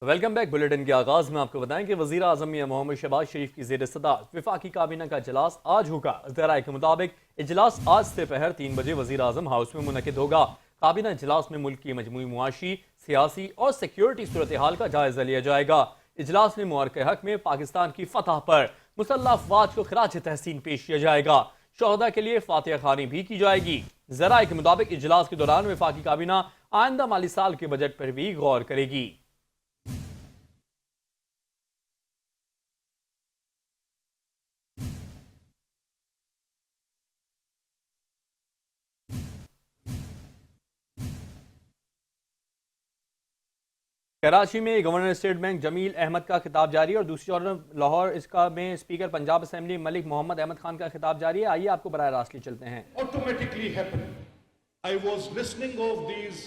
Welcome back. Bulletin के आगाज में आपको बताएं कि वजीर आजम मियां मोहम्मद शहबाज शरीफ की जेर सदारत वफाकी काबीना का इजलास आज होगा। जराये के मुताबिक इजलास आज से पहर 3 बजे वजीर आजम हाउस में मुनकिद होगा। काबीना इजलास में मुल्क की मजमूई मुआशी, सियासी और सिक्योरिटी सूरत हाल का जायजा लिया जाएगा। इजलास में मुआरके हक में पाकिस्तान की फतह पर मुसल्लह अफवाज को खराज तहसीन पेश किया जाएगा। शोहदा के लिए फातिहा खानी भी की जाएगी। जराये के मुताबिक इजलास के दौरान वफाकी काबीना आइंदा माली साल के बजट पर भी गौर करेगी। कराची में governor State Bank Jameel Ahmed का खिताब जारी है और दूसरी ओर लाहौर इसका में स्पीकर पंजाब असेंबली मलिक मोहम्मद अहमद खान का खिताब जारी है। आइए आपको बराह रास्त ले चलते हैं। Automatically happened. I was listening of these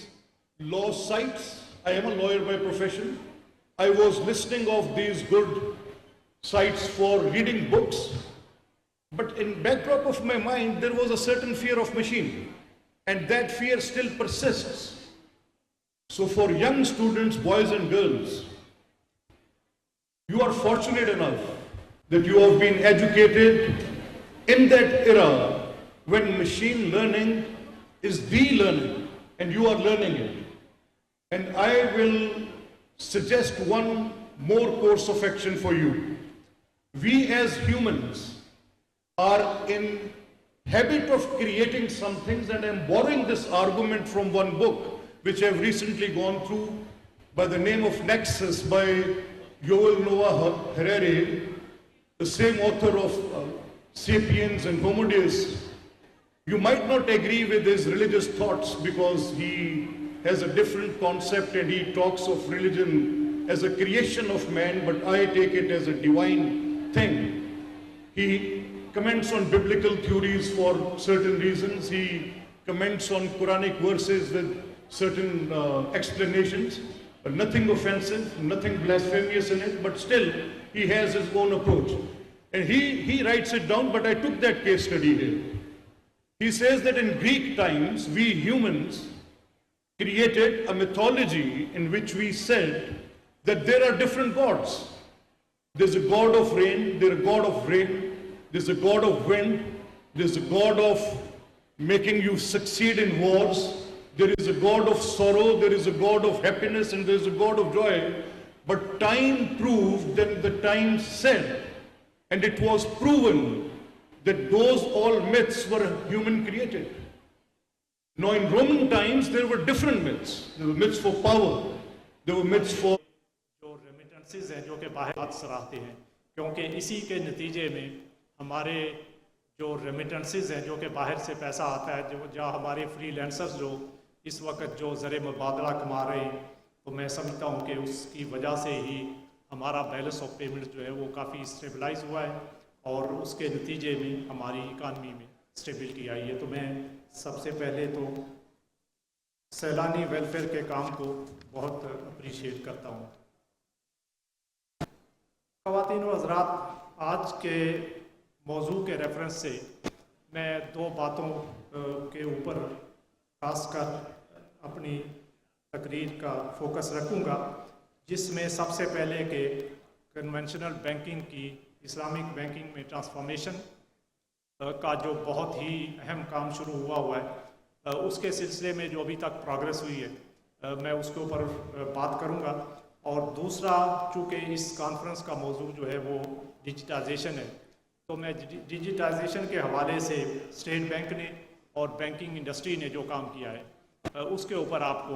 law sites. I am a lawyer by profession. I was listening of these good sites for reading books. But in backdrop of my mind, there was a certain fear of machine. And that fear still persists. So for young students, boys and girls, you are fortunate enough that you have been educated in that era when machine learning is the learning and you are learning it. And I will suggest one more course of action for you. We as humans are in habit of creating some things, and I am borrowing this argument from one book which I have recently gone through by the name of Nexus by Yuval Noah Harari, the same author of Sapiens and Homo Deus. You might not agree with his religious thoughts because he has a different concept and he talks of religion as a creation of man, but I take it as a divine thing. He comments on biblical theories for certain reasons. He comments on Quranic verses with certain explanations, but nothing offensive, nothing blasphemous in it, but still he has his own approach. And he writes it down, but I took that case study here. He says that in Greek times, we humans created a mythology in which we said that there are different gods. There's a god of rain, there's a god of rain, there's a god of wind, there's a god of making you succeed in wars, there is a God of sorrow, there is a God of happiness, and there is a God of joy. But time proved that the time said, and it was proven that those all myths were human created. Now in Roman times there were different myths. There were myths for power, there were myths for जो remittances हैं जो कि बाहर हाथ सराहते हैं, क्योंकि इसी के नतीजे में हमारे जो रेमिटेंसेस हैं जो कि बाहर से पैसा आता है, जो जहाँ हमारे फ्रीलांसर्स जो इस वक्त जो ज़र मुबादला कमा रहे हैं, तो मैं समझता हूँ कि उसकी वजह से ही हमारा बैलेंस ऑफ पेमेंट जो है वो काफ़ी स्टेबलाइज हुआ है और उसके नतीजे में हमारी इकानमी में स्टेबिलिटी आई है। तो मैं सबसे पहले तो सैलानी वेलफेयर के काम को बहुत अप्रिशिएट करता हूँ। ख़वातीन व हज़रात, आज के मौजू के रेफरेंस से मैं दो बातों के ऊपर खासकर अपनी तकरीर का फोकस रखूँगा, जिसमें सबसे पहले कि कन्वेंशनल बैंकिंग की इस्लामिक बैंकिंग में ट्रांसफॉर्मेशन का जो बहुत ही अहम काम शुरू हुआ है, उसके सिलसिले में जो अभी तक प्रोग्रेस हुई है मैं उसके ऊपर बात करूँगा। और दूसरा, चूँकि इस कॉन्फ्रेंस का मौजू जो है वो डिजिटाइजेशन है, तो मैं डिजिटाइजेशन के हवाले से स्टेट बैंक ने और बैंकिंग इंडस्ट्री ने जो काम किया है उसके ऊपर आपको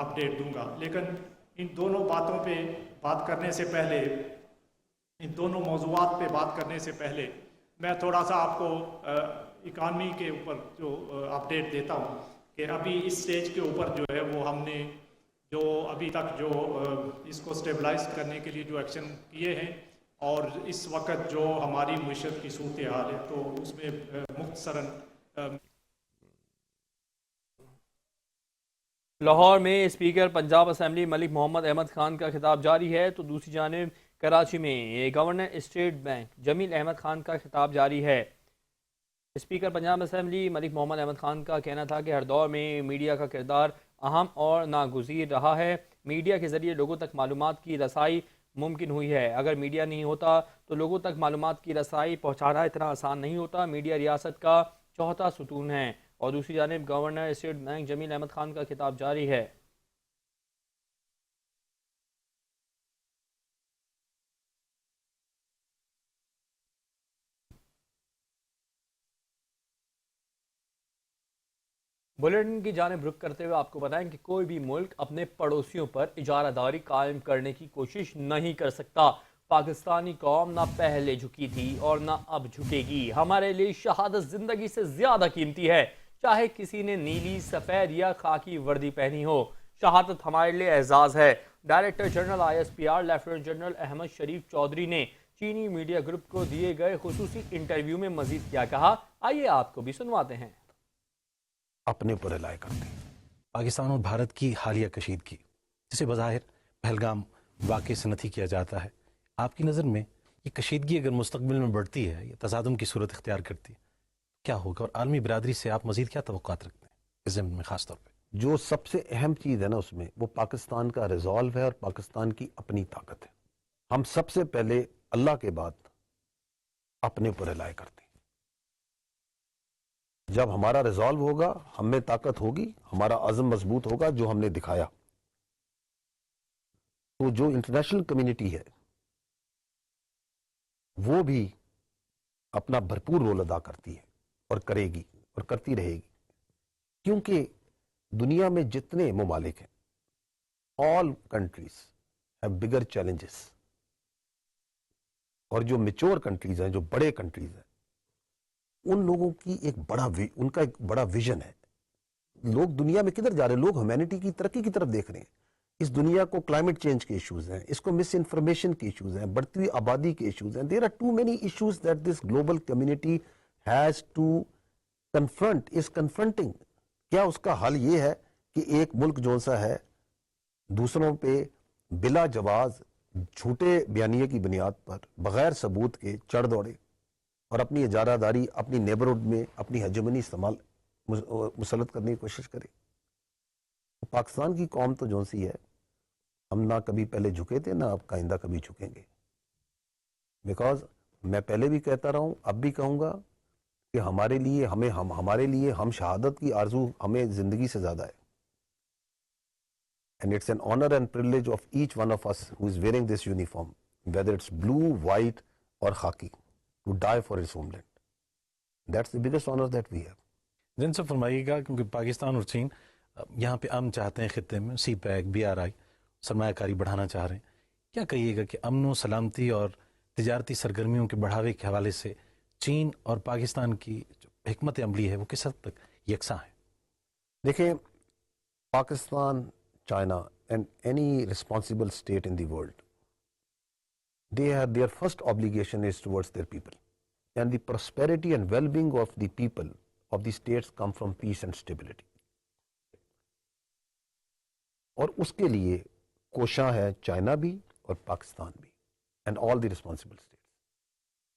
अपडेट दूंगा। लेकिन इन दोनों बातों पे बात करने से पहले, इन दोनों मौज़ूआत पे बात करने से पहले मैं थोड़ा सा आपको इकानमी के ऊपर जो अपडेट देता हूँ कि अभी इस स्टेज के ऊपर जो है वो हमने जो अभी तक जो इसको स्टेबलाइज करने के लिए जो एक्शन किए हैं और इस वक्त जो हमारी मईशत की सूरत हाल है, तो उसमें मुख्तसरन लाहौर में स्पीकर पंजाब असेंबली मलिक मोहम्मद अहमद खान का खिताब जारी है, तो दूसरी जानिब कराची में governor State Bank Jameel Ahmed Khan का खिताब जारी है। स्पीकर पंजाब असेंबली मलिक मोहम्मद अहमद खान का कहना था कि हर दौर में मीडिया का किरदार अहम और नागुज़ीर रहा है। मीडिया के ज़रिए लोगों तक मालूमात की रसाई मुमकिन हुई है। अगर मीडिया नहीं होता तो लोगों तक मालूमात की रसाई पहुँचाना इतना आसान नहीं होता। मीडिया रियासत का चौथा सुतून है। और दूसरी जानिब governor State Bank Jameel Ahmed Khan का खिताब जारी है। बुलेटिन की जानिब रुख करते हुए आपको बताएं कि कोई भी मुल्क अपने पड़ोसियों पर इजारादारी कायम करने की कोशिश नहीं कर सकता। पाकिस्तानी कौम ना पहले झुकी थी और ना अब झुकेगी। हमारे लिए शहादत जिंदगी से ज्यादा कीमती है, चाहे किसी ने नीली, सफेद या खाकी वर्दी पहनी हो। शहादत हमारे लिए एजाज है। Director general ISPR lieutenant general Ahmed Sharif Chaudhry ने चीनी मीडिया ग्रुप को दिए गए खुसूसी इंटरव्यू में मजीद क्या कहा, आइए आपको भी सुनवाते हैं। अपने ऊपर रिलाय करते हैं। पाकिस्तान और भारत की हालिया कशीदगी, जिसे बज़ाहिर पहलगाम वाक़े से नथी किया जाता है, आपकी नज़र में ये कशीदगी अगर मुस्तकबिल में बढ़ती है, ये तसादुम की सूरत इख्तियार करती है, क्या होगा और आलमी बिरादरी से आप मज़ीद क्या तवक्कुआत रखते हैं इस ज़मीन में ख़ास तौर पर? जो सबसे अहम चीज़ है ना उसमें, वो पाकिस्तान का रिजॉल्व है और पाकिस्तान की अपनी ताकत है। हम सबसे पहले अल्लाह के बाद अपने ऊपर रिलाय करते हैं। जब हमारा रिजॉल्व होगा, हम में ताकत होगी, हमारा अज़म मजबूत होगा जो हमने दिखाया, तो जो इंटरनेशनल कम्युनिटी है वो भी अपना भरपूर रोल अदा करती है और करेगी और करती रहेगी। क्योंकि दुनिया में जितने ममालिक हैं, all countries have bigger challenges, और जो मेच्योर कंट्रीज हैं, जो बड़े कंट्रीज हैं, उन लोगों की उनका एक बड़ा विजन है। लोग दुनिया में किधर जा रहे हैं? लोग ह्यूमैनिटी की तरक्की की तरफ देख रहे हैं। इस दुनिया को क्लाइमेट चेंज के इश्यूज हैं, इसको मिस इन्फॉर्मेशन के इश्यूज हैं, बढ़ती हुई आबादी के इश्यूज हैं। There are too many issues that this global community has to confront, is confronting. क्या उसका हल ये है कि एक मुल्क जो सा है दूसरों पे बिला जवाज झूठे बयानिए की बुनियाद पर बगैर सबूत के चढ़ दौड़े और अपनी इजारादारी अपनी नेबरहुड में अपनी हेजेमनी इस्तेमाल मुसलत करने की कोशिश करे? पाकिस्तान की कौम तो जो सी है, हम ना कभी पहले झुके थे, ना अब आइंदा कभी झुकेंगे। बिकॉज मैं पहले भी कहता रहा हूं, अब भी कहूंगा कि हमारे लिए हम शहादत की आरजू हमें जिंदगी से ज्यादा है। And it's an honour and privilege of each one of us who is wearing this uniform, whether it's blue, white और khaki, to die for its homeland. That's the biggest honour that we have. जिनसे फरमाइएगा, क्योंकि पाकिस्तान और चीन यहाँ पे अमन चाहते हैं, खित्ते में CPEC, BRI सरमायाकारी बढ़ाना चाह रहे हैं, क्या कहिएगा कि अमन सलामती और तिजारती सरगर्मियों के बढ़ावे के हवाले से चीन और पाकिस्तान की जो हिकमत अमली है वो किस हद तक यकसा है? देखिए, Pakistan, China and any responsible state in the world, they have their first obligation is towards their people, and the prosperity and well-being of the people of the states come from peace and stability. और उसके लिए कोशिश है China भी और पाकिस्तान भी, and all the responsible states.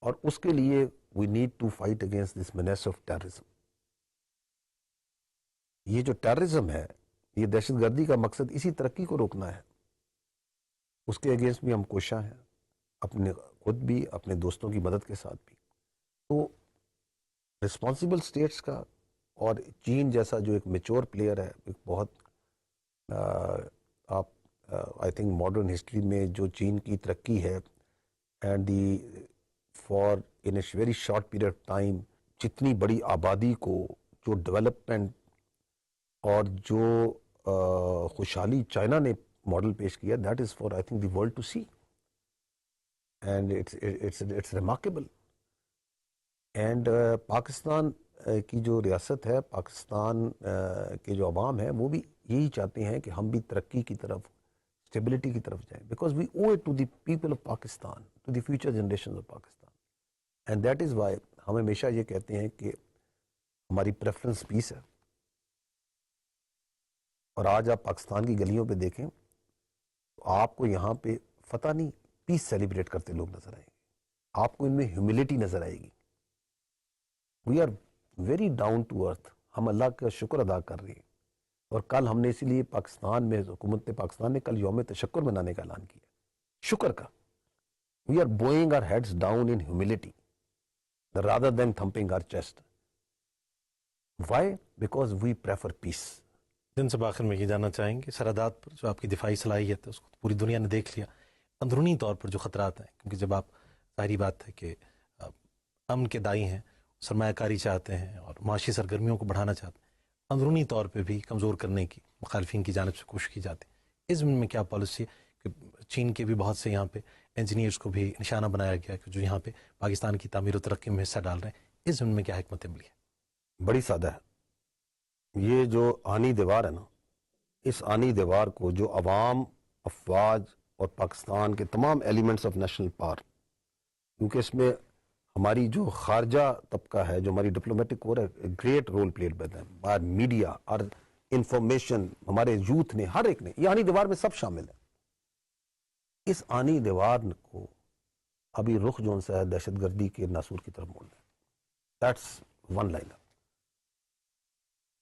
और उसके लिए we need to fight against this menace of terrorism. ये जो टेररिज्म है, ये दहशतगर्दी का मकसद इसी तरक्की को रोकना है। उसके अगेंस्ट भी हम कोशिश हैं, अपने खुद भी, अपने दोस्तों की मदद के साथ भी। तो रिस्पॉन्सिबल स्टेट्स का और चीन जैसा जो एक मेच्योर प्लेयर है, एक बहुत आप आई थिंक मॉडर्न हिस्ट्री में जो चीन की तरक्की है, and the for in a very short period of time जितनी बड़ी आबादी को जो डेवलपमेंट और जो खुशहाली चाइना ने मॉडल पेश किया, that is for I think the world to see, and it's remarkable. And Pakistan की जो रियासत है, पाकिस्तान के जो अवाम है, वो भी यही चाहते हैं कि हम भी तरक्की की तरफ, स्टेबिलिटी की तरफ जाएं, because we owe it to the people of Pakistan, to the future generation of Pakistan. And that is why हम हमेशा ये कहते हैं कि हमारी प्रेफरेंस पीस है। और आज आप पाकिस्तान की गलियों पे देखें तो आपको यहाँ पे पता नहीं पीस सेलिब्रेट करते लोग नजर आएंगे, आपको इनमें ह्यूमिलिटी नजर आएगी। We are very down to earth. हम अल्लाह का शुक्र अदा कर रहे हैं और कल हमने इसीलिए पाकिस्तान में, हुकूमत पाकिस्तान ने कल यौम तशक्कुर मनाने का ऐलान किया, शुक्र का। We are bowing our heads down in humility rather than thumping our chest. Why? Because we prefer peace. दिन से आखिर में ये जानना चाहेंगे, सरहदात पर जो आपकी दिफाई सलाहियत है उसको तो पूरी दुनिया ने देख लिया, अंदरूनी तौर पर जो खतरात हैं, क्योंकि जब आप, सारी बात है कि अमन के दाई हैं, सरमायाकारी चाहते हैं और माशी सरगर्मियों को बढ़ाना चाहते हैं, अंदरूनी तौर पर भी कमज़ोर करने की मुखालफिन की जानिब से कोशिश की जाती है। इस में क्या पॉलिसी है? चीन के भी बहुत से यहाँ पे इंजीनियर्स को भी निशाना बनाया गया कि जो यहाँ पे पाकिस्तान की तामीर और तरक्की में हिस्सा डाल रहे हैं, इस ज़मीन में क्या हिकमत अमली है? बड़ी सादा है। ये जो आनी दीवार है ना, इस आनी दीवार को जो अवाम, अफवाज और पाकिस्तान के तमाम एलिमेंट्स ऑफ नेशनल पावर, क्योंकि इसमें हमारी जो खारजा तबका है, जो हमारी डिप्लोमेटिक कोर है, great role played by media और इंफॉर्मेशन, हमारे यूथ ने, हर एक ने, ये आनी दीवार में सब शामिल है। इस आनी दीवार को अभी रुख जो सा है दहशतगर्दी के नासूर की तरफ मोड़ना है। That's one liner.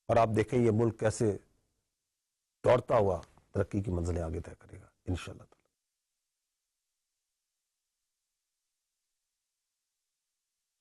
और आप देखें ये मुल्क कैसे दौड़ता हुआ तरक्की की मंजिलें आगे तय करेगा इंशाअल्लाह।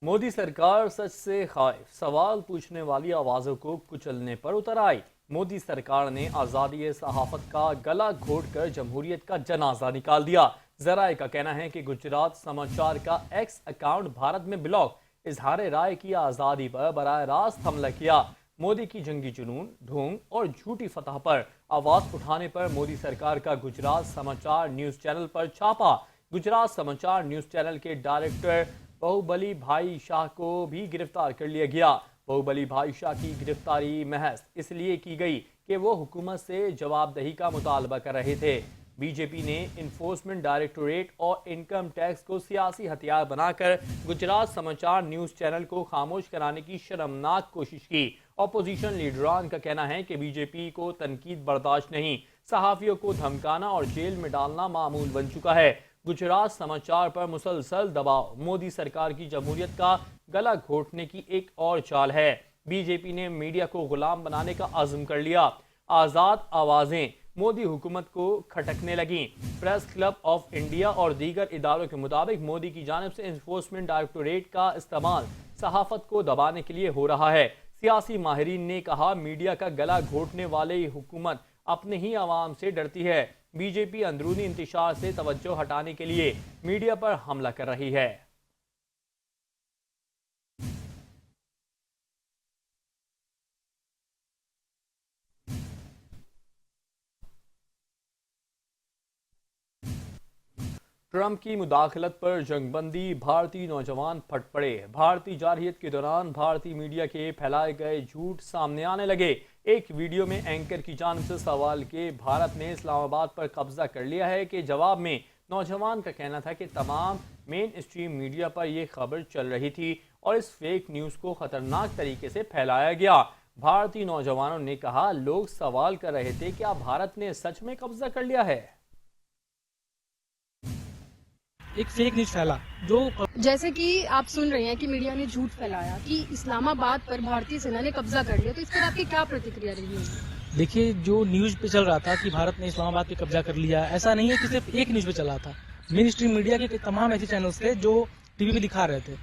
मोदी सरकार सच से खाइफ, सवाल पूछने वाली आवाजों को कुचलने पर उतर आई। मोदी सरकार ने आज़ादी सहाफत का गला घोटकर जमहूरियत का जनाजा निकाल दिया। जराए का कहना है कि गुजरात समाचार का एक्स अकाउंट भारत में ब्लॉक, इजहार राय की आज़ादी पर बराह रास्त हमला किया। मोदी की जंगी जुनून, ढोंग और झूठी फतह पर आवाज उठाने पर मोदी सरकार का गुजरात समाचार न्यूज चैनल पर छापा। गुजरात समाचार न्यूज चैनल के डायरेक्टर बाहुबली भाई शाह को भी गिरफ्तार कर लिया गया। बाहुबली भाई शाह की गिरफ्तारी महज इसलिए की गई कि वो हुकूमत से जवाबदेही का मुतालबा कर रहे थे। बीजेपी ने इन्फोर्समेंट डायरेक्टोरेट और इनकम टैक्स को सियासी हथियार बनाकर गुजरात समाचार न्यूज चैनल को खामोश कराने की शर्मनाक कोशिश की। अपोजिशन लीडरान का कहना है कि बीजेपी को तनकीद बर्दाश्त नहीं, सहाफियों को धमकाना और जेल में डालना मामूल बन चुका है। गुजरात समाचार पर मुसलसल दबाव मोदी सरकार की जमहूरियत का गला घोटने की एक और चाल है। बीजेपी ने मीडिया को गुलाम बनाने का अज़्म कर लिया। आज़ाद आवाज़ें मोदी हुकूमत को खटकने लगीं। प्रेस क्लब ऑफ इंडिया और दीगर इदारों के मुताबिक मोदी की जानिब से इन्फोर्समेंट डायरेक्टोरेट का इस्तेमाल सहाफत को दबाने के लिए हो रहा है। सियासी माहिरीन ने कहा, मीडिया का गला घोटने वाली हुकूमत अपने ही आवाम से डरती है। बीजेपी अंदरूनी इंतशार से तवज्जो हटाने के लिए मीडिया पर हमला कर रही है। ट्रंप की मुदाखलत पर जंगबंदी, भारतीय नौजवान फट पड़े। भारतीय जारहियत के दौरान भारतीय मीडिया के फैलाए गए झूठ सामने आने लगे। एक वीडियो में एंकर की जानिब से सवाल के भारत ने इस्लामाबाद पर कब्जा कर लिया है के जवाब में नौजवान का कहना था कि तमाम मेन स्ट्रीम मीडिया पर यह खबर चल रही थी और इस फेक न्यूज़ को खतरनाक तरीके से फैलाया गया। भारतीय नौजवानों ने कहा, लोग सवाल कर रहे थे क्या भारत ने सच में कब्जा कर लिया है। एक फेक न्यूज फैला जो जैसे कि आप सुन रहे हैं कि मीडिया ने झूठ फैलाया कि इस्लामाबाद पर भारतीय सेना ने कब्जा कर लिया, तो इस पर आपकी क्या प्रतिक्रिया रही है? देखिए, जो न्यूज पे चल रहा था कि भारत ने इस्लामाबाद पे कब्जा कर लिया, ऐसा नहीं है कि सिर्फ एक न्यूज पे चला था। मेन स्ट्रीम मीडिया के तमाम ऐसे चैनल्स थे जो टीवी पे दिखा रहे थे,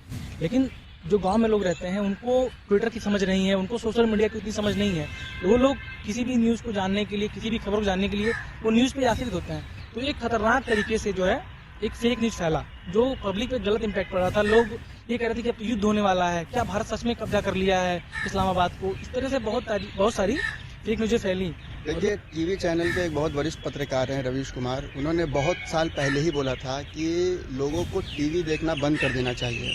लेकिन जो गांव में लोग रहते हैं उनको ट्विटर की समझ नहीं है, उनको सोशल मीडिया की उतनी समझ नहीं है। वो लोग किसी भी न्यूज को जानने के लिए, किसी भी खबर को जानने के लिए वो न्यूज पे आश्रित होते हैं। तो एक खतरनाक तरीके से जो है एक फेक न्यूज फैला जो पब्लिक पे गलत इम्पैक्ट पड़ रहा था। लोग ये कह रहे थे कि अब युद्ध होने वाला है, क्या भारत सच में कब्जा कर लिया है इस्लामाबाद को। इस तरह से बहुत सारी फेक न्यूज़ें फैली। देखिए, टीवी चैनल पे एक बहुत वरिष्ठ पत्रकार हैं रवीश कुमार, उन्होंने बहुत साल पहले ही बोला था कि लोगों को टीवी देखना बंद कर देना चाहिए।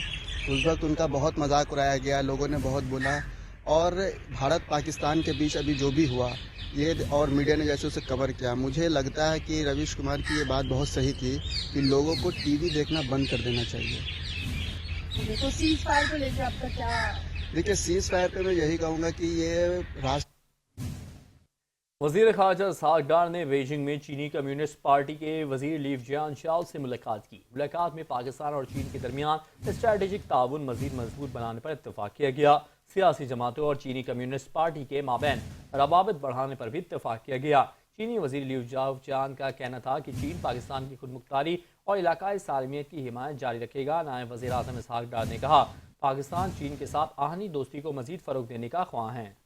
उस वक्त उनका बहुत मजाक उड़ाया गया, लोगों ने बहुत बोला, और भारत पाकिस्तान के बीच अभी जो भी हुआ ये और मीडिया ने जैसे उसे कवर किया, मुझे लगता है कि रवीश कुमार की ये बात बहुत सही थी कि लोगों को टीवी देखना बंद कर देना चाहिए। तो सीज फायर को लेकर आपका क्या? देखिए, सीज फायर पे मैं यही कहूँगा कि ये वजीर खारजा इसहाक डार ने बीजिंग में चीनी कम्युनिस्ट पार्टी के वजीर लीव जियान शाओ से मुलाकात की। मुलाकात में पाकिस्तान और चीन के दरमियान स्ट्रेटेजिक ताउन मजीद मजबूत बनाने पर इत्तफाक किया गया। सियासी जमातों और चीनी कम्युनिस्ट पार्टी के माबैन रवाबित बढ़ाने पर भी इत्तेफाक किया गया। चीनी वजीर लिऊ जाओचान का कहना था कि चीन पाकिस्तान की खुदमुख्तारी और इलाकाई सालमियत की हिमायत जारी रखेगा। नायब वज़ीर आज़म इसहाक डार ने कहा, पाकिस्तान चीन के साथ आहनी दोस्ती को मजीद फरोग देने का ख्वाह है।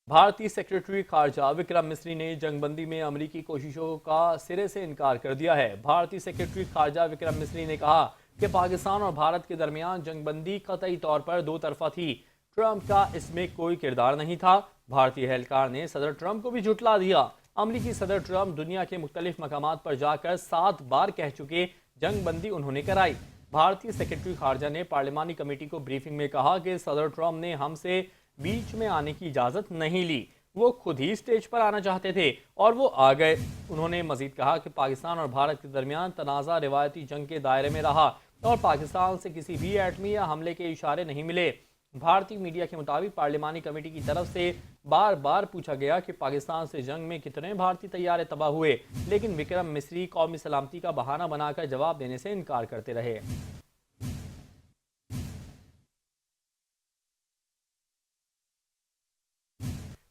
भारतीय सेक्रेटरी खारजा विक्रम मिस्री ने जंगबंदी में अमरीकी कोशिशों का सिरे से इनकार कर दिया है। भारतीय सेक्रेटरी खारजा विक्रम मिस्री ने कहा कि पाकिस्तान और भारत के दरमियान जंगबंदी कतई तौर पर दो तरफा थी। ट्रंप का इसमें कोई किरदार नहीं था। भारतीय एहलकार ने सदर ट्रंप को भी झुटला दिया। अमरीकी सदर ट्रंप दुनिया के मुख्तलिफ मकामात पर जाकर 7 बार कह चुके जंगबंदी उन्होंने कराई। भारतीय सेक्रेटरी खारजा ने पार्लिमानी कमेटी को ब्रीफिंग में कहा कि सदर ट्रंप ने हमसे बीच में आने की इजाज़त नहीं ली, वो खुद ही स्टेज पर आना चाहते थे और वो आ गए। उन्होंने मजीद कहा कि पाकिस्तान और भारत के दरमियान तनाज़ा रिवायती जंग के दायरे में रहा और पाकिस्तान से किसी भी एटमी या हमले के इशारे नहीं मिले। भारतीय मीडिया के मुताबिक पार्लिमानी कमेटी की तरफ से बार बार पूछा गया कि पाकिस्तान से जंग में कितने भारतीय तैयारे तबाह हुए, लेकिन विक्रम मिस्री कौमी सलामती का बहाना बनाकर जवाब देने से इनकार करते रहे।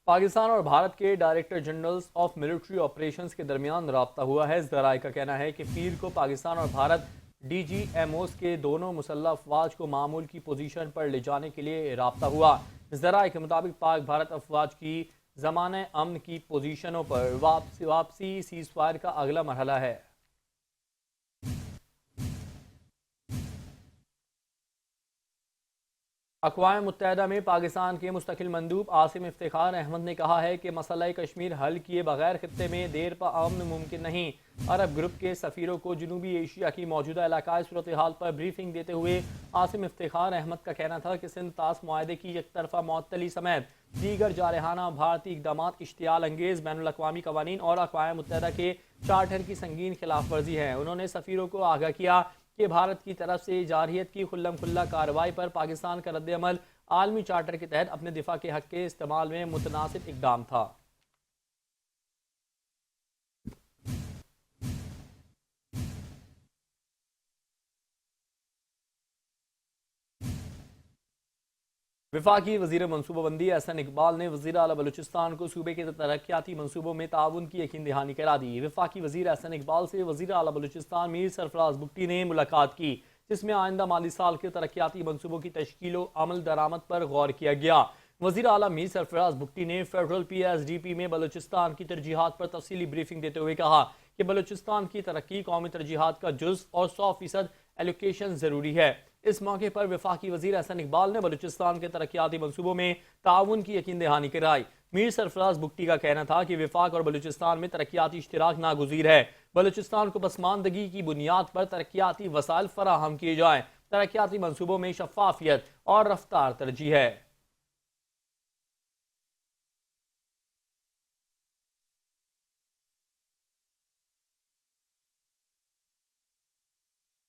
पाकिस्तान और भारत के director generals of military operations के दरमियान राब्ता हुआ है। ज़राए का कहना है कि पीर को पाकिस्तान और भारत DGMOs के दोनों मुसल्लह अफवाज को मामूल की पोजीशन पर ले जाने के लिए राब्ता हुआ। ज़राए के मुताबिक पाक भारत अफवाज की ज़माने अमन की पोजीशनों पर वापसी सीज़ फायर का अगला मरहला है। अक़वाम मुत्तहिदा में पाकिस्तान के मुस्तकिल मंदूब आसिम इफ्तिखार अहमद ने कहा है कि मसला कश्मीर हल किए बगैर खित्ते में देर पर अमन मुमकिन नहीं। अरब ग्रुप के सफ़ीरों को जनूबी एशिया की मौजूदा इलाकाई सूरत हाल पर ब्रीफिंग देते हुए आसिम इफ्तिखार अहमद का कहना था कि सिंध तास मुआहदे की एक तरफा मुअत्तली समेत दीगर जारहाना भारतीय इक़दामात इश्तियाल अंगेज़ बैनुल-अक़वामी कवानीन और अक़वाम मुत्तहिदा के चार्टर की संगीन खिलाफ वर्जी है। उन्होंने सफ़ीरों को आगाह किया कि भारत की तरफ से जारहियत की खुल्लम खुल्ला कार्रवाई पर पाकिस्तान का रद्द-ए-अमल आलमी चार्टर के तहत अपने दिफा के हक़ के इस्तेमाल में मुतनासिब इक़दाम था। वफाकी वज़ीर मनसूबाबंदी एहसन इकबाल ने वज़ीर आला बलूचिस्तान को सूबे के तरक्याती मनसूबों में ताउन की यकीन दहानी करा दी। वफाकी वज़ीर एहसन इकबाल से वज़ीर आला बलूचिस्तान मीर सरफराज बुगटी ने मुलाकात की, जिसमें आइंदा माली साल के तरक्याती मनसूबों की तश्कील अमल दरामद पर गौर किया गया। वज़ीर आला मीर सरफराज बुगटी ने फेडरल PSDP में बलूचिस्तान की तरजीहात पर तफसीली ब्रीफिंग देते हुए कहा कि बलूचिस्तान की तरक्की कौमी तरजीहात का जुज़ और 100% एलोकेशन ज़रूरी है। इस मौके पर वफाकी वज़ीर एहसन इकबाल ने बलूचिस्तान के तरक्याती मनसूबों में ताउन की यकीन दहानी कराई। मीर सरफराज बुगटी का कहना था कि वफाक और बलूचिस्तान में तरक्याती इश्तिराक नागुज़ीर है। बलूचिस्तान को पसमानदगी की बुनियाद पर तरक्याती वसाइल फराहम किए जाएँ। तरक्याती मनसूबों में शफाफियत और रफ्तार तरजीह है।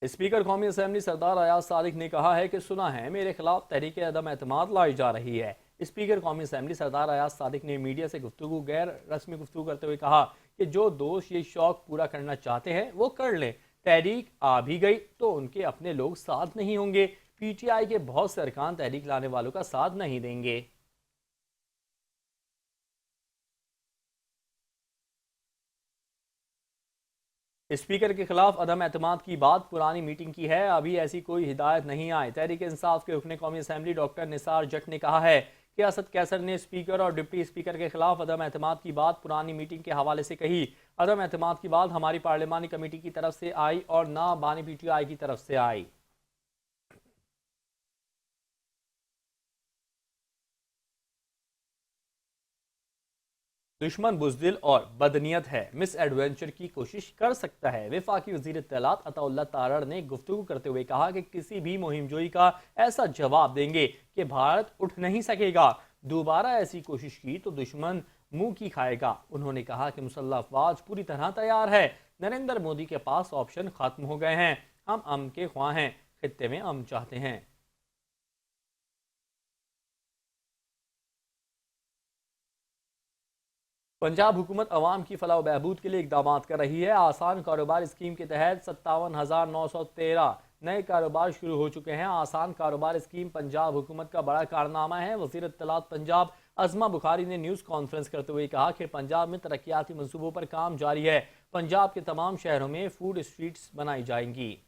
स्पीकर कौमी असम्बली सरदार अयाज सादिक ने कहा है कि सुना है मेरे खिलाफ तहरीक अदम एतमाद लाई जा रही है। स्पीकर कौमी असम्बली सरदार अयाज सादिक ने मीडिया से गुफ्तगू गैर रस्मी गुफ्तगू करते हुए कहा कि जो दोस्त ये शौक पूरा करना चाहते हैं वो कर लें। तहरीक आ भी गई तो उनके अपने लोग साथ नहीं होंगे। PTI के बहुत से अरकान तहरीक लाने वालों का साथ नहीं देंगे। स्पीकर के खिलाफ अदम एतमाद की बात पुरानी मीटिंग की है, अभी ऐसी कोई हिदायत नहीं आई। तहरीक इंसाफ के रुकने कौमी असम्बली डॉक्टर निसार जट ने कहा है कि असद कैसर ने स्पीकर और डिप्टी स्पीकर के खिलाफ अदम एतमाद की बात पुरानी मीटिंग के हवाले से कही। अदम एतमाद की बात हमारी पार्लिमानी कमेटी की तरफ से आई और ना बानी PTI की तरफ से आई। दुश्मन बुज़दिल और बदनीयत है, मिस एडवेंचर की कोशिश कर सकता है। वफाकी वज़ीर इत्तलात अताउल्लाह तारड़ ने गुफ्तगू करते हुए कहा कि किसी भी मुहिमजोई का ऐसा जवाब देंगे कि भारत उठ नहीं सकेगा। दोबारा ऐसी कोशिश की तो दुश्मन मुंह की खाएगा। उन्होंने कहा कि मुसल्लह अफवाज पूरी तरह तैयार है। नरेंद्र मोदी के पास ऑप्शन खत्म हो गए हैं। हम अमन के ख्वाह हैं, खित्ते में अमन चाहते हैं। पंजाब हुकूमत अवाम की फलाह बहबूद के लिए इकदाम कर रही है। आसान कारोबार स्कीम के तहत 57,913 नए कारोबार शुरू हो चुके हैं। आसान कारोबार स्कीम पंजाब हुकूमत का बड़ा कारनामा है। वज़ीर इत्तलात पंजाब अज़मा बुखारी ने न्यूज़ कॉन्फ्रेंस करते हुए कहा कि पंजाब में तरक्याती मंसूबों पर काम जारी है। पंजाब के तमाम शहरों में फूड स्ट्रीट्स बनाई जाएंगी।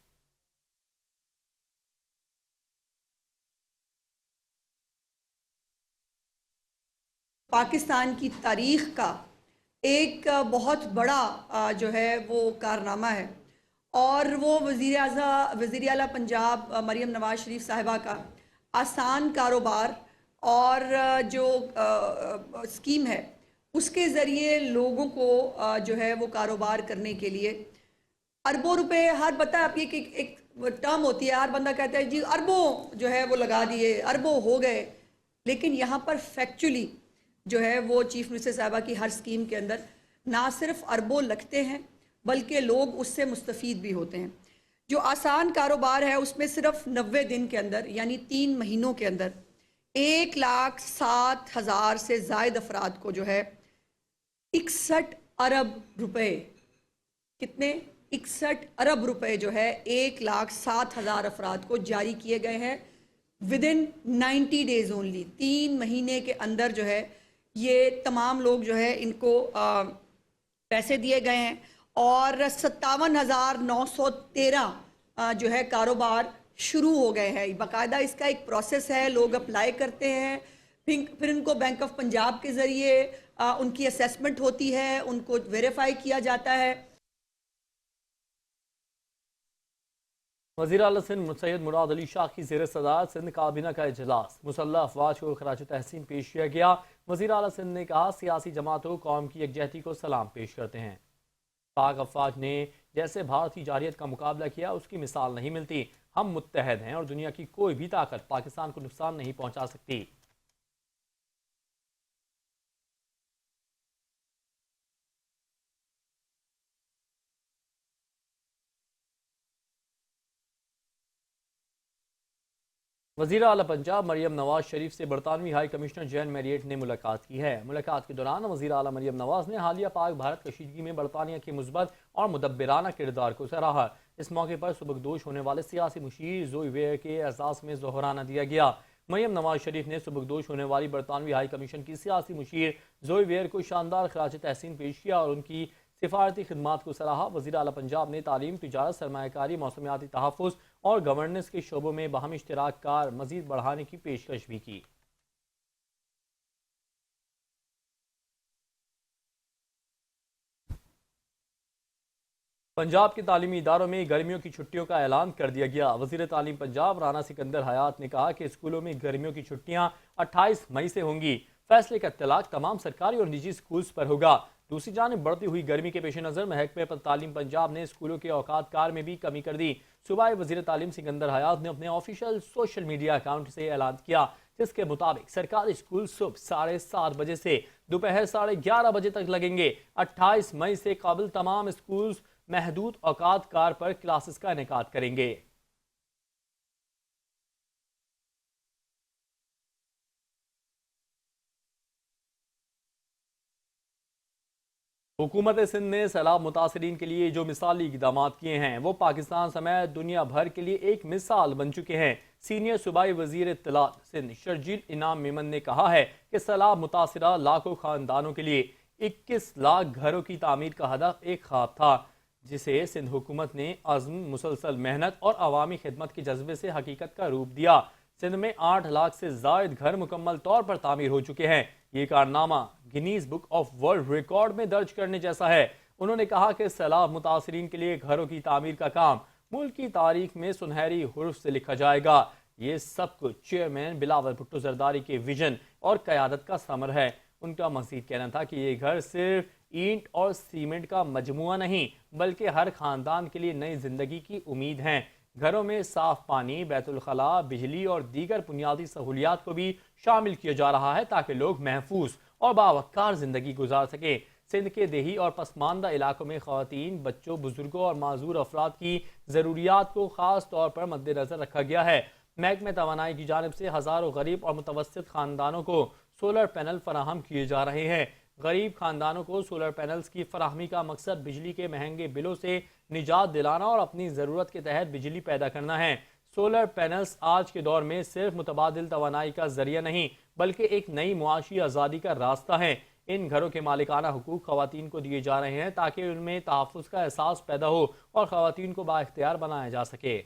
पाकिस्तान की तारीख का एक बहुत बड़ा जो है वो कारनामा है और वो वज़ीर आला पंजाब मरियम नवाज शरीफ साहिबा का आसान कारोबार और जो स्कीम है उसके ज़रिए लोगों को जो है वो कारोबार करने के लिए अरबों रुपए हर पता है आपकी एक टर्म होती है, हर बंदा कहता है जी अरबों जो है वो लगा दिए, अरबों हो गए। लेकिन यहाँ पर फैक्चुअली जो है वो चीफ मिनिस्टर साहबा की हर स्कीम के अंदर ना सिर्फ अरबों लगते हैं बल्कि लोग उससे मुस्तफ़ीद भी होते हैं। जो आसान कारोबार है उसमें सिर्फ 90 दिन के अंदर यानी 3 महीनों के अंदर 1,07,000 से ज़ायद अफराद को जो है 61 अरब रुपए, कितने 61 अरब रुपए जो है 1,07,000 अफराद को जारी किए गए हैं विद इन 90 डेज ओनली। 3 महीने के अंदर जो है ये तमाम लोग जो है इनको पैसे दिए गए हैं और 57,913 जो है कारोबार शुरू हो गए हैं। बाकायदा इसका एक प्रोसेस है, लोग अप्लाई करते हैं, फिर इनको बैंक ऑफ पंजाब के ज़रिए उनकी असेसमेंट होती है, उनको वेरीफाई किया जाता है। वज़ीर आला सिंध सैयद मुराद अली शाह की ज़ेर सदारत सिंध काबीना का इजलास मुसल्लह अफवाज को खराज तहसीन पेश किया गया। वज़ीर आला सिंध ने कहा सियासी जमातों कौम की यकजहती को सलाम पेश करते हैं। पाक अफवाज ने जैसे भारतीय जारियत का मुकाबला किया उसकी मिसाल नहीं मिलती। हम मुत्तहद हैं और दुनिया की कोई भी ताकत पाकिस्तान को नुकसान नहीं पहुंचा सकती। वज़ीर आला पंजाब मरियम नवाज शरीफ से बरतानवी हाई कमिश्नर जैन मैरियट ने मुलाकात की है। मुलाकात के दौरान वज़ीर आला मरियम नवाज ने हालिया पाक भारत कशीदगी में बरतानिया के मुस्बत और मुदब्बिराना किरदार को सराहा। इस मौके पर सुबकदोश होने वाले सियासी मुशीर जोई वेयर के एहसास में जोहराना दिया गया। मरियम नवाज शरीफ ने सुबकदोश होने वाली बरतानवी हाई कमीशन की सियासी मुशीर जोई वेयर को शानदार खराज तहसीन पेश किया और उनकी सिफारती खिदमात को सराहा। वज़ीर आला पंजाब ने तालीम, तिजारत, सरमायाकारी, मौसमियाती तहफ़्फ़ुज़ और गवर्नेंस के शोबों में बाहमी इश्तिराक कार मज़ीद बढ़ाने की पेशकश भी की। पंजाब के तालीमी इदारों में गर्मियों की छुट्टियों का ऐलान कर दिया गया। वज़ीर तालीम पंजाब राना सिकंदर हयात ने कहा कि स्कूलों में गर्मियों की छुट्टियां 28 मई से होंगी। फैसले का इत्तलाक तमाम सरकारी और निजी स्कूल्स पर होगा। दूसरी जानिब बढ़ती हुई गर्मी के पेश नज़र महकमे तालीम पंजाब ने स्कूलों के औकात कार में भी कमी कर दी। सूबाई वज़ीर तालीम सिकंदर हयात ने अपने ऑफिशियल सोशल मीडिया अकाउंट से ऐलान किया जिसके मुताबिक सरकारी स्कूल सुबह 7:30 बजे से दोपहर 11:30 बजे तक लगेंगे। 28 मई से काबिल तमाम स्कूल महदूद औकात कार पर क्लासेस का इनेकाद करेंगे। हुकूमत सिंध ने सैलाब मुतासरीन के लिए जो मिसाली इक़दाम किए हैं वो पाकिस्तान समेत दुनिया भर के लिए एक मिसाल बन चुके हैं। सीनियर सूबाई वज़ीर इत्तलात सिंध शर्जील इनाम मेमन ने कहा है कि सैलाब मुतासरा लाखों ख़ानदानों के लिए 21 लाख घरों की तामीर का हदफ एक ख्वाब था जिसे सिंध हुकूमत ने अज़्म, मुसलसल मेहनत और अवामी खिदमत के जज्बे से हकीकत का रूप दिया। सिंध में 8 लाख से ज़ायद घर मुकम्मल तौर पर तामीर हो चुके हैं। ये कारनामा Guinness book of world record में दर्ज करने जैसा है। उन्होंने कहा कि सैलाब मुतासरीन के लिए घरों की तामीर का काम मुल्क की तारीख में सुनहरी हुर्फ से लिखा जाएगा। ये सब कुछ चेयरमैन बिलावल भुट्टो जरदारी के विजन और क़यादत का समर है। उनका मज़ीद कहना था कि ये घर सिर्फ ईंट और सीमेंट का मजमुआ नहीं बल्कि हर ख़ानदान के लिए नई ज़िंदगी की उम्मीद हैं। घरों में साफ पानी, बैतुल खला, बिजली और दीगर बुनियादी सहूलियात को भी शामिल किया जा रहा है ताकि लोग महफूज और बावकार ज़िंदगी गुजार सकें। सिंध के देही और पसमानदा इलाकों में ख़वातीन, बच्चों, बुजुर्गों और माजूर अफराद की ज़रूरियात को ख़ास तौर पर मद्देनज़र रखा गया है। महकमे तवानाई की जानिब से हज़ारों गरीब और मुतवस्सित ख़ानदानों को सोलर पैनल फराहम किए जा रहे हैं। गरीब खानदानों को सोलर पैनल्स की फराहमी का मकसद बिजली के महंगे बिलों से निजात दिलाना और अपनी ज़रूरत के तहत बिजली पैदा करना है। सोलर पैनल्स आज के दौर में सिर्फ मुतबादिल तवानाई का जरिया नहीं बल्कि एक नई मुआशी आज़ादी का रास्ता है। इन घरों के मालिकाना हुकूक खवातीन को दिए जा रहे हैं ताकि उनमें तहफ़्फ़ुज़ का एहसास पैदा हो और खवातीन को बाइख्तियार बनाया जा सके।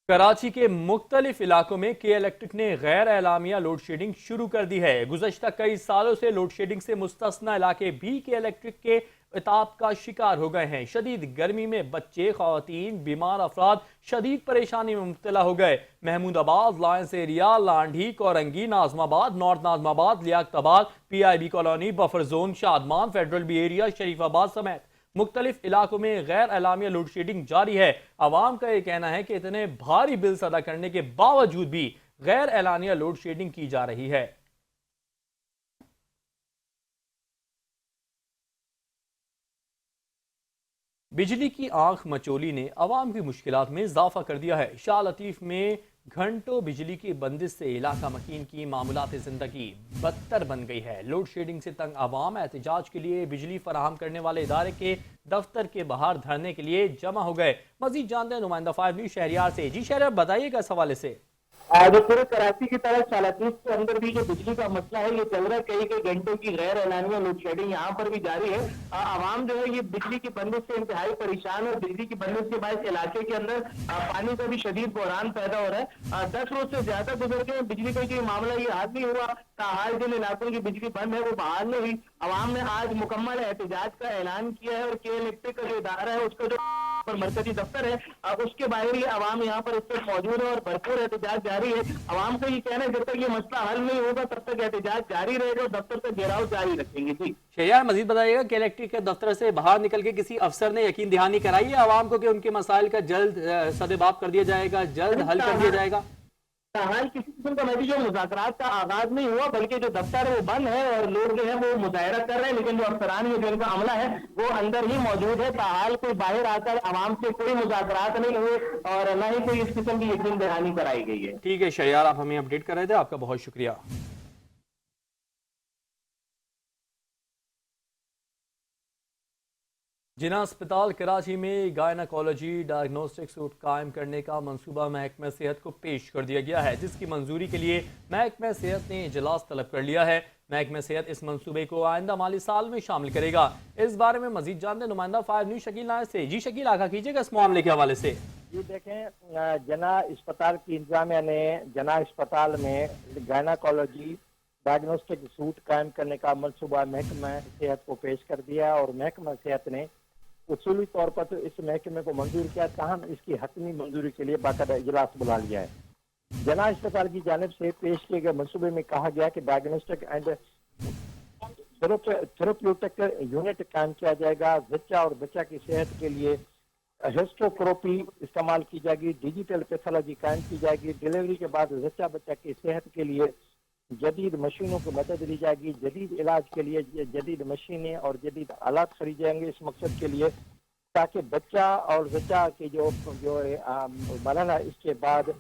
कराची के मुख्तलिफ इलाकों में के इलेक्ट्रिक ने गैर एलामिया लोड शेडिंग शुरू कर दी है। गुज़श्ता कई सालों से लोड शेडिंग से मुस्तस्ना इलाके भी के इलेक्ट्रिक के इताब का शिकार हो गए हैं। शदीद गर्मी में बच्चे, खवातीन, बीमार अफराद शदीद परेशानी में मुब्तला हो गए। Mahmoodabad, Lines Area, Landhi, Korangi, Nazimabad, North Nazimabad, Liaquatabad, PIB colony, buffer zone, Shadman, Federal B Area, Sharifabad समेत मुख्तलिफ इलाकों में गैर एलामिया लोड शेडिंग जारी है। आवाम का यह कहना है कि इतने भारी बिल अदा करने के बावजूद भी गैर एलानिया लोड शेडिंग की जा रही है। बिजली की आंख मचोली ने अवाम की मुश्किलात में इजाफा कर दिया है। शाह लतीफ में घंटों बिजली की बंदिश से इलाका मकीन की मामूलात ज़िंदगी बदतर बन गई है। लोड शेडिंग से तंग आवाम एहतजाज के लिए बिजली फराहम करने वाले इदारे के दफ्तर के बाहर धरने के लिए जमा हो गए। मजीद जानते हैं नुमाइंदा 5 न्यूज़ शहरियार से। जी शहरियार, बताइएगा इस हवाले से। जो पूरे कराची की तरह शालातीस के अंदर भी जो बिजली का मसला है ये चल रहा है। कई कई घंटों की गैर एलानिया लोड शेडिंग यहाँ पर भी जारी है। आवाम जो है ये बिजली की बंदिश से इंतहाई परेशान है। बिजली की बंदिश के बाद इलाके के अंदर पानी का भी शदीद बहरान पैदा हो रहा है। 10 रोज से ज्यादा गुजर गए। बिजली का जो मामला ये हाथ नहीं हुआ। ताहाल जिन इलाकों की बिजली बंद है वो बहाल नहीं हुई। आवाम ने आज मुकम्मल एहतजाज का ऐलान किया है और के इलेक्ट्रिक का जो इदारा है उसका जो मरकजी दफ्तर है उसके बाहर ही आवाम यहाँ पर इस पर मौजूद है और भरपूर एहतजाज जारी है। आवाम का ये कहना है जब तक ये मसला हल नहीं होगा तब तक एहतजाज जारी रहेगा और दफ्तर का घेराव जारी रखेंगे। जी शहरियार, मजीद बताइएगा कि इलेक्ट्रिक के दफ्तर से बाहर निकल के किसी अफसर ने यकीन दहानी कराई है आवाम को कि उनके मसाइल का जल्द सदेबाब कर दिया जाएगा, जल्द हल कर दिया जाएगा? हाल किसी किस्म का जो मुज़ाकरात का आगाज नहीं हुआ बल्कि जो दफ्तर है वो बंद है और लोग जो है वो मुजाहरा कर रहे हैं। लेकिन जो अफसरान में जो इनका अमला है वो अंदर ही मौजूद है। ताहाल कोई बाहर आकर आवाम से कोई मुज़ाकरात नहीं हुए और न ही कोई इस किस्म की यकीन दहानी कराई गई है। ठीक है शहरियार, आप हमें अपडेट कर रहे थे, आपका बहुत शुक्रिया। जिना अस्पताल कराची में गायनाकोलॉजी डायग्नोस्टिक सूट कायम करने का मंसूबा महकमा सेहत को पेश कर दिया गया है, जिसकी मंजूरी के लिए महकमा सेहत ने इजलास तलब कर लिया है। महकमा सेहत इस मंसूबे को आइंदा माली साल में शामिल करेगा। इस बारे में मजीद जानते नुमाइंदा 5 न्यूज़ शकील नायर से। जी शकील, आगाह कीजिएगा इस मामले के हवाले से। जी देखें, जना अस्पताल की इंतजामिया ने जना अस्पताल में गायनाकोलॉजी डायग्नोस्टिक सूट कायम करने का मंसूबा महकमा सेहत को पेश कर दिया और महकमा सेहत ने उसूली तौर पर तो इस महकमे को मंजूर किया, ताहम इसकी हतमी मंजूरी के लिए बाकायदा इजलास बुला लिया है। जना अस्पताल की जानिब से पेश किए गए मंसूबे में कहा गया कि डायग्नोस्टिक एंड थेरेप्यूटिक यूनिट कायम किया जाएगा। बच्चा और बच्चा की सेहत के लिए हिस्टोस्कोपी इस्तेमाल की जाएगी। डिजिटल पैथोलॉजी कायम की जाएगी। डिलीवरी के बाद बच्चा की सेहत के लिए जदीद मशीनों की मदद ली जाएगी। जदीद इलाज के लिए जदीद मशीनें और जदीद आलात खरीदे जाएंगे इस मकसद के लिए, ताकि बच्चा और बच्चा की जो मरहला इसके बाद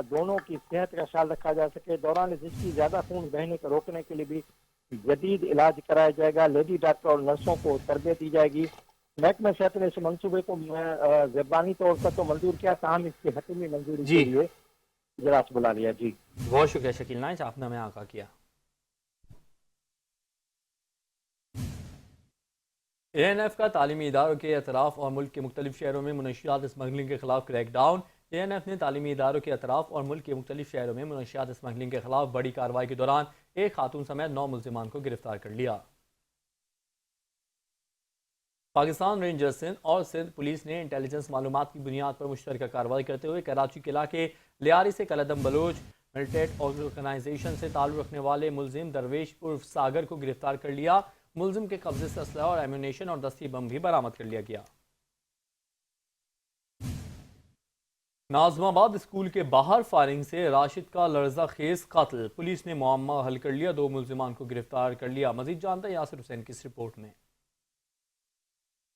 दोनों की सेहत का ख्याल रखा जा सके। दौरान जिसकी ज़्यादा खून बहने को रोकने के लिए भी जदीद इलाज कराया जाएगा। लेडी डॉक्टर और नर्सों को तरबियत दी जाएगी। महकमा सेहत ने इस मनसूबे को ज़बानी तौर पर तो मंजूर किया, ताहम इसकी हतमी मंजूरी के लिए इजलास बुला लिया। जी बहुत शुक्रिया शकील नाइज, आपने हमें आगाह किया। ANF का तालीमी इदारों के अतराफ और मुल्क के मुख्तलिफ शहरों में मुनशियात स्मगलिंग के खिलाफ क्रैकडाउन। ANF ने तालीमी इदारों के अतराफ और मुल्क के मुख्तलिफ शहरों में मुनशियात स्मगलिंग के खिलाफ बड़ी कार्रवाई के दौरान एक खातून समेत 9 मुल्जिमान को गिरफ्तार कर लिया। पाकिस्तान रेंजर्स सिंध और सिंध पुलिस ने इंटेलिजेंस मालूमात की बुनियाद पर मुश्तरका कार्रवाई करते हुए कराची के इलाके लियारी से कलदम बलोच मिलिटेंट ऑर्गेनाइजेशन से ताल्लुक़ रखने वाले मुलजिम दरवेश उर्फ सागर को गिरफ्तार कर लिया। मुलजिम के कब्जे से असलहा और एम्यूनेशन और दस्ती बम भी बरामद कर लिया गया। नाजमाबाद स्कूल के बाहर फायरिंग से राशिद का लर्जा खेज कत्ल। पुलिस ने मुअम्मा हल कर लिया, 2 मुलजिमान को गिरफ्तार कर लिया। मजीद जानते हैं यासिर हुसैन की इस रिपोर्ट में।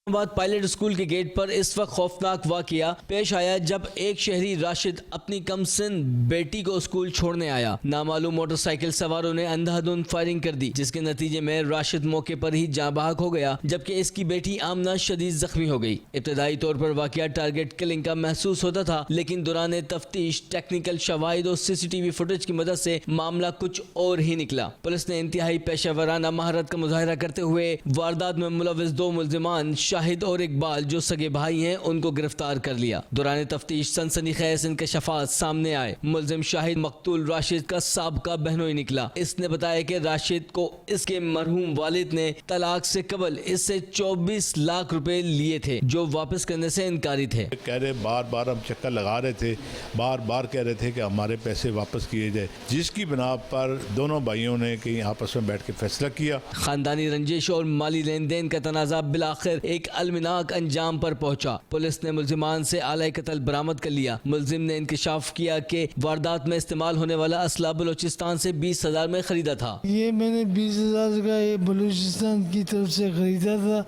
बाद पायलट स्कूल के गेट पर इस वक्त खौफनाक वाकया पेश आया जब एक शहरी राशिद अपनी कमसिन बेटी को स्कूल छोड़ने आया। नामालूम मोटरसाइकिल सवारों ने अंधाधुंध फायरिंग कर दी, जिसके नतीजे में राशिद मौके पर ही जाँ बहक हो गया, जबकि इसकी बेटी आमना शदीद जख्मी हो गई। इब्तदाई तौर पर वाकया टारगेट किलिंग का महसूस होता था, लेकिन दौरान तफ्तीश टेक्निकल शवाहिद और CCTV फुटेज की मदद से मामला कुछ और ही निकला। पुलिस ने इंतहाई पेशेवराना महारत का मुजाहरा करते हुए वारदात में मुलविस 2 मुल्जिमान शाहिद और इकबाल जो सगे भाई हैं उनको गिरफ्तार कर लिया। दौरान तफ्तीश सनसनीखेज इंकशाफात सामने आए। मुल्जिम शाहिद मकतूल राशिद का साबका बहनोई निकला। इसने बताया कि राशिद को इसके मरहूम वालिद ने तलाक से कबल इससे 24 लाख रुपए लिए थे, जो वापस करने से इनकारी थे। कह रहे बार बार हम चक्कर लगा रहे थे, बार बार कह रहे थे कि हमारे पैसे वापस किए जाए, जिसकी बिना पर दोनों भाइयों ने कहीं आपस में बैठ के फैसला किया। खानदानी रंजिश और माली लेन देन का तनाज़ा बिलाखिर एक अलमनाक अंजाम पर पहुंचा। पुलिस ने मुल्जिमान से आला कत्ल बरामद कर लिया। मुल्जिम ने इंकशाफ किया कि वारदात में इस्तेमाल होने वाला असला बलूचिस्तान से 20,000 में खरीदा था। ये मैंने 20,000 का ये बलूचिस्तान की तरफ से खरीदा था,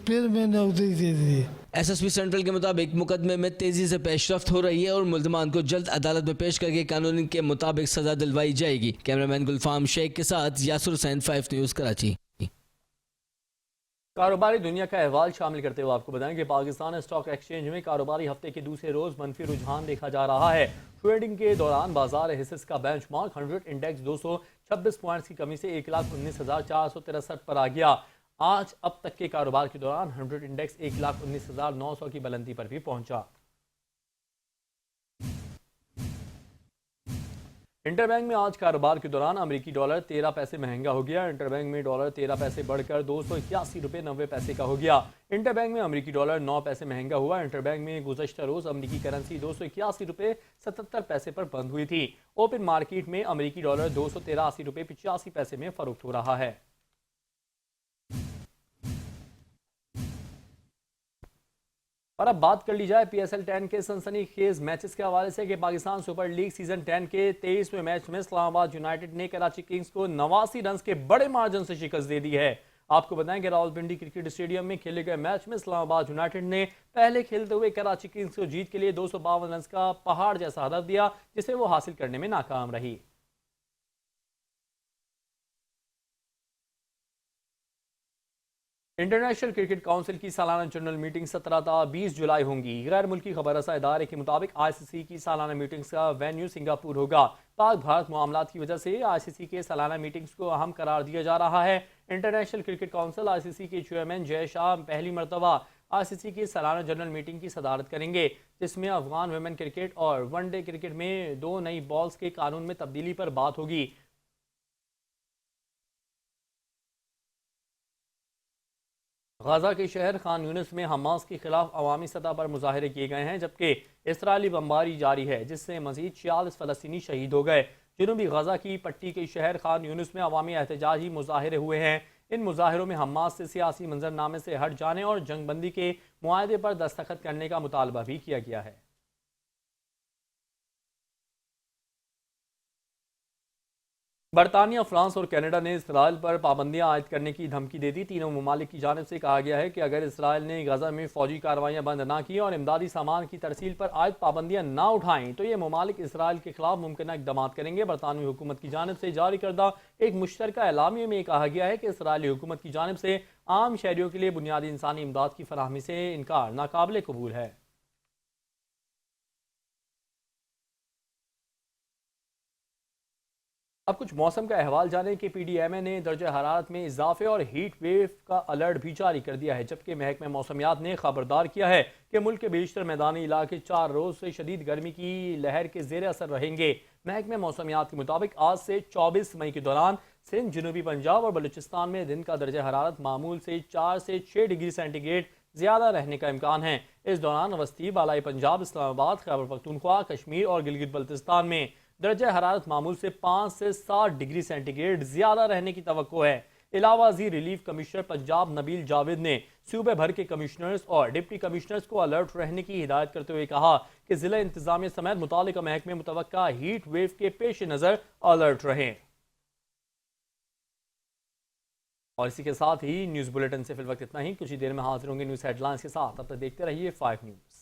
फिर मैंने उधर दे दी। SSP सेंट्रल के मुताबिक मुकदमे में तेजी से पेशरफ्त हो रही है और मुल्जिमान को जल्द अदालत में पेश करके कानून के मुताबिक सजा दिलवाई जाएगी। कैमरामैन गुलफाम शेख के साथ यासुर हुसैन, 5 न्यूज़ कराची। कारोबारी दुनिया का अहवाल शामिल करते हुए आपको बताएं कि पाकिस्तान स्टॉक एक्सचेंज में कारोबारी हफ्ते के दूसरे रोज मनफी रुझान देखा जा रहा है। ट्रेडिंग के दौरान बाजार हिस्सेस का बेंचमार्क 100 इंडेक्स 226 पॉइंट्स की कमी से 1,19,463 पर आ गया। आज अब तक के कारोबार के दौरान 100 इंडेक्स 1,19,900 की बुलंदी पर भी पहुंचा। इंटरबैंक में आज कारोबार के दौरान अमेरिकी डॉलर 13 पैसे महंगा हो गया। इंटरबैंक में डॉलर 13 पैसे बढ़कर 281 रुपये 90 पैसे का हो गया। इंटरबैंक में अमेरिकी डॉलर 9 पैसे महंगा हुआ। इंटरबैंक में गुज़श्ता रोज अमेरिकी करेंसी 281 रुपये 77 पैसे पर बंद हुई थी। ओपन मार्केट में अमेरिकी डॉलर 283 रुपये 85 पैसे में फरोख्त हो रहा है। और अब बात कर ली जाए PSL 10 के सनसनीखेज मैचेस के हवाले से कि पाकिस्तान सुपर लीग सीजन 10 के 23वें मैच में इस्लामाबाद यूनाइटेड ने कराची किंग्स को 89 रन के बड़े मार्जिन से शिकस्त दे दी है। आपको बताएं कि रावलपिंडी क्रिकेट स्टेडियम में खेले गए मैच में इस्लामाबाद यूनाइटेड ने पहले खेलते हुए कराची किंग्स को जीत के लिए 252 रन का पहाड़ जैसा हदफ दिया, जिसे वो हासिल करने में नाकाम रही। इंटरनेशनल क्रिकेट काउंसिल की सालाना जनरल मीटिंग 17 ta 20 जुलाई होंगी। गैर मुल्की खबर रसा इदारे के मुताबिक ICC की सालाना मीटिंग्स का वेन्यू सिंगापुर होगा। पाक भारत मामलात की वजह से ICC के सालाना मीटिंग्स को अहम करार दिया जा रहा है। इंटरनेशनल क्रिकेट काउंसिल ICC के चेयरमैन जय शाह पहली मरतबा ICC की सालाना जनरल मीटिंग की सदारत करेंगे, जिसमें अफगान वुमेन क्रिकेट और वनडे क्रिकेट में 2 नई बॉल्स के कानून में तब्दीली पर बात होगी। गाजा के शहर खान यूनिस में हमास के खिलाफ अवामी सतह पर मुजाहरे किए गए हैं, जबकि इसराइली बमबारी जारी है, जिससे मजीद 46 फ़लस्तीनी शहीद हो गए। जनूबी गाजा की पट्टी के शहर खान यूनिस में अवामी एहतजाजी मुजाहरे हुए हैं। इन मुजाहरों में हमास से सियासी मंजरनामे से हट जाने और जंगबंदी के मुआहदे पर दस्तखत करने का मुतालबा भी किया गया है। बरतानिया, फ्रांस और कनाडा ने इसराइल पर पाबंदियां आयद करने की धमकी दे दी। तीनों ममालिक की जानिब से कहा गया है कि अगर इसराइल ने गाजा में फौजी कार्रवाइयां बंद ना की और इमदादी सामान की तरसील पर आयद पाबंदियां ना उठाएं तो ये ममालिक इसराइल के खिलाफ मुमकिन इकदाम करेंगे। बरतानवी हुकूमत की जानिब से जारी करदा एक मुश्तरका एलामिया में कहा गया है कि इसराइली हुकूमत की जानिब से आम शहरियों के लिए बुनियादी इंसानी इमदाद की फराहमी से इनकार नाकाबिल कबूल है। अब कुछ मौसम का अहवाल जानें कि PDMA ने दर्जा हरारत में इजाफे और हीट वेव का अलर्ट भी जारी कर दिया है, जबकि महकमा मौसमियात ने खबरदार किया है कि मुल्क के बेशतर मैदानी इलाके 4 रोज से शदीद गर्मी की लहर के जेर असर रहेंगे। महकमा मौसमियात के मुताबिक आज से 24 मई के दौरान सिंध, जनूबी पंजाब और बलूचिस्तान में दिन का दर्जा हरारत मामूल से 4 से 6 डिग्री सेंटीग्रेड ज्यादा रहने का इम्कान है। इस दौरान वस्ती, बालाई पंजाब, इस्लामाबाद, खैबर पख्तूनख्वा, कश्मीर और गिलगित बल्तिस्तान में दर्जा हरारत मामूल से 5 से 7 डिग्री सेंटीग्रेड ज्यादा रहने की तवक्को है। इलावा वज़ीर रिलीफ कमिश्नर पंजाब नबील जावेद ने सूबे भर के कमिश्नर्स और डिप्टी कमिश्नर्स को अलर्ट रहने की हिदायत करते हुए कहा कि जिला इंतजामिया समेत मुतालिका महकमे मुतवक्का हीट वेव के पेश नज़र अलर्ट रहें। और इसी के साथ ही न्यूज़ बुलेटिन से फिल वक्त इतना ही। कुछ ही देर में हाजिर होंगे न्यूज़ हेडलाइंस के साथ। अब तक देखते रहिए 5 न्यूज़।